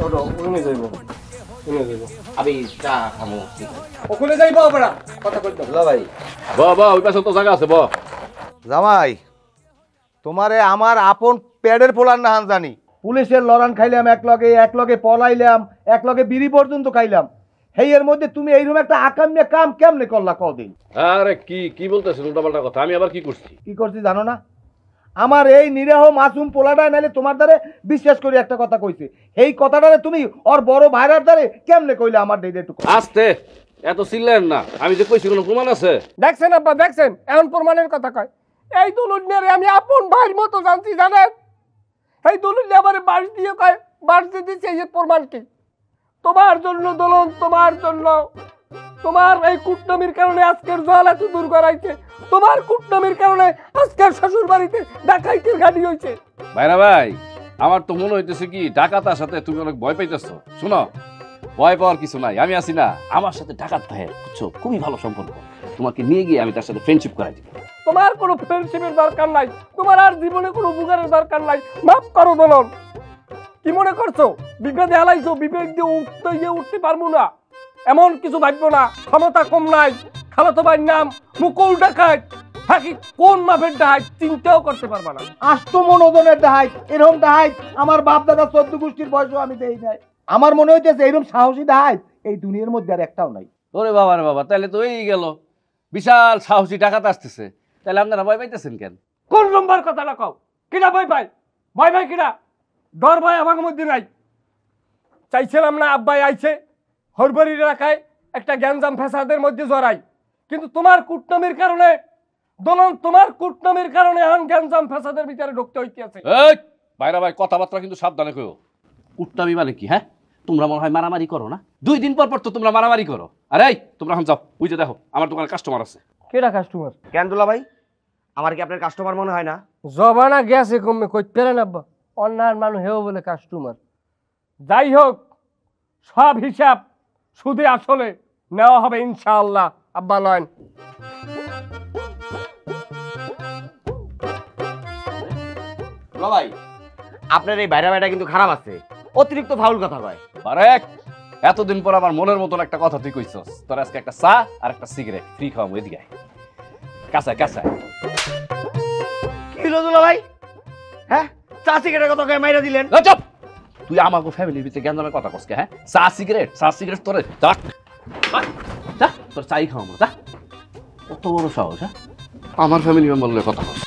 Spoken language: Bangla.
ওটো উনি যাইব আমি চা খামো ওখানে যাইব আমরা কথা কইতে লা ভাই বা ওই পাশে তো জায়গা আছে বা জামাই তোমারে আমার আপন প্যাডের পোলার না হান জানি পুলিশের লড়ান খাইলাম এক লগে পলাইলাম এক লগে বিড়ি পর্যন্ত খাইলাম হেইয়ের মধ্যে তুমি এইরকম একটা আকাম্য কাম কেমনে করলা কদিন? আরে কি বলতেছেন উল্টাপাল্টা কথা? আমি আবার কি করছি? কি করছি জানো না? আমার এই নিরীহ মাসুম পোলাটা নাইলে তোমার দ্বারে বিশ্বাস করি একটা কথা কইছে, এই কথাটারে তুমি ওর বড় ভাইরার দ্বারে কেমনে কইলে আমার দেইতে একটু আস্তে, এত চিল্লেন না। আমি যে কইছি কোনো প্রমাণ আছে? দেখছেন আব্বা দেখছেন, এখন প্রমাণের কথা কয়। এই দুলুনিয়ারে আমি আপন ভাইয়ের মতো জানছি জানেন। এই দুলুনি আমার বাস দিয়ে কয়, বাস দিতেছে এই প্রমাণ কি? তোমার জন্য দোলন, তোমার জন্য, তোমার এই কুটনামির কারণে আজকের জল এত দূর করাইছে, তোমার কুটনামির কারণে আজকের শ্বশুর বাড়িতে ডাকাইতের গাড়ি হয়েছে। ভাইরা ভাই, আমার তো মনে হইতেছে কি ডাকাতার সাথে তুমি অনেক ভয় পাইতেছো। শোনো, ভয় পাওয়ার কিছু নাই, আমি আছি না। আমার সাথে ডাকাত ভাই বুঝছো, খুবই ভালো সম্পর্ক। তোমাকে নিয়ে গিয়ে আমি তার সাথে ফ্রেন্ডশিপ করাই দিব। তোমার কোনো ফ্রেন্ডশিপের দরকার নাই, তোমার আর জীবনে কোনো উপকারের দরকার নাই। মাফ করো দোলন। কি মনে করছো বিপদে হালাইছো, বিবেক দিয়ে উঠতে পারবো না এমন কিছু ভাববো না। ক্ষমতা কম নাই, খালাতো ভাইয়ের নাম মুকুল ডাকাত, থাকি কোন মাপের ডাহাই চিন্তাও করতে পারবা না। আষ্ট মনোজনের ডাহাই, এরকম ডাহাই আমার বাপ দাদা 14 গোষ্ঠীর বয়সও আমি দেই নাই। আমার মনে হইতেছে এরকম সাহসী ডাহাই এই দুনিয়ার মধ্যে আর একটাও নাই। ওরে বাবা রে বাবা, তাহলে তো এই গেল, বিশাল সাহসী ডাকাত আসতেছে। তাহলে আপনারা ভয় পাইতেছেন কেন? কোন নম্বর কথাটা কও? কিনা ভয় পাই? ভয় পাই কিনা? ডর ভয় আমার মধ্যে নাই। চাইছিলাম না আব্বাই আইছে হরবরির এলাকায় একটা গ্যাঞ্জাম ফ্যাসাদের মধ্যে জড়াই, কিন্তু তোমার কুটনামির কারণে দোলন, তোমার কুটনামির কারণে এখন গ্যাঞ্জাম ফ্যাসাদের ভিতরে ঢুকতে হইতেছে। এই ভাইরা ভাই, কথাবার্তা কিন্তু সাবধানে কইও। কুটনামি মানে কি? হ্যাঁ, তোমরা মনে হয় মারামারি করো না? 2 দিন পর তো তোমরা মারামারি করো। আরে তোমরা এখন যাও, বুঝে দেখো আমার দোকানে কাস্টমার আছে। কেডা কাস্টমার? কেন দুলা ভাই, আমার কি আপনার কাস্টমার মনে হয় না? জবানা গেছে কমে কইতে পারেন আব্বা, অন্যান্য মানুষ হেও বলে কাস্টমার। যাই হোক, সব হিসাব সুদে আসলে নেওয়া হবে ইনশাআল্লাহ। আব্বা লয়েন। দুলা ভাই, আপনার এই বাইরা কিন্তু খারাপ আছে, অতিরিক্ত ফাউল কথা কয়। আরে এতদিন পর আমার মনের মতন একটা কথা তুই কইছস। তোর আজকে একটা চা আর একটা সিগারেট ফ্রি খাওয়াবো। এদিকে আয়, কাঁচায় কাঁচায়। কি হলো দুলা ভাই? হ্যাঁ, চা সিগারেটের কথা কয়ে মাইরা দিলেন। চুপ! তুই আমাকে ফ্যামিলির ভিতরে গ্যাঞ্জামের কথা কসকে? হ্যাঁ, চা সিগারেট তোরে যা, তোর চাই খাওয়াবো। যা, কত বড় সাহস! হ্যাঁ, আমার ফ্যামিলি মেম্বার কথা কস।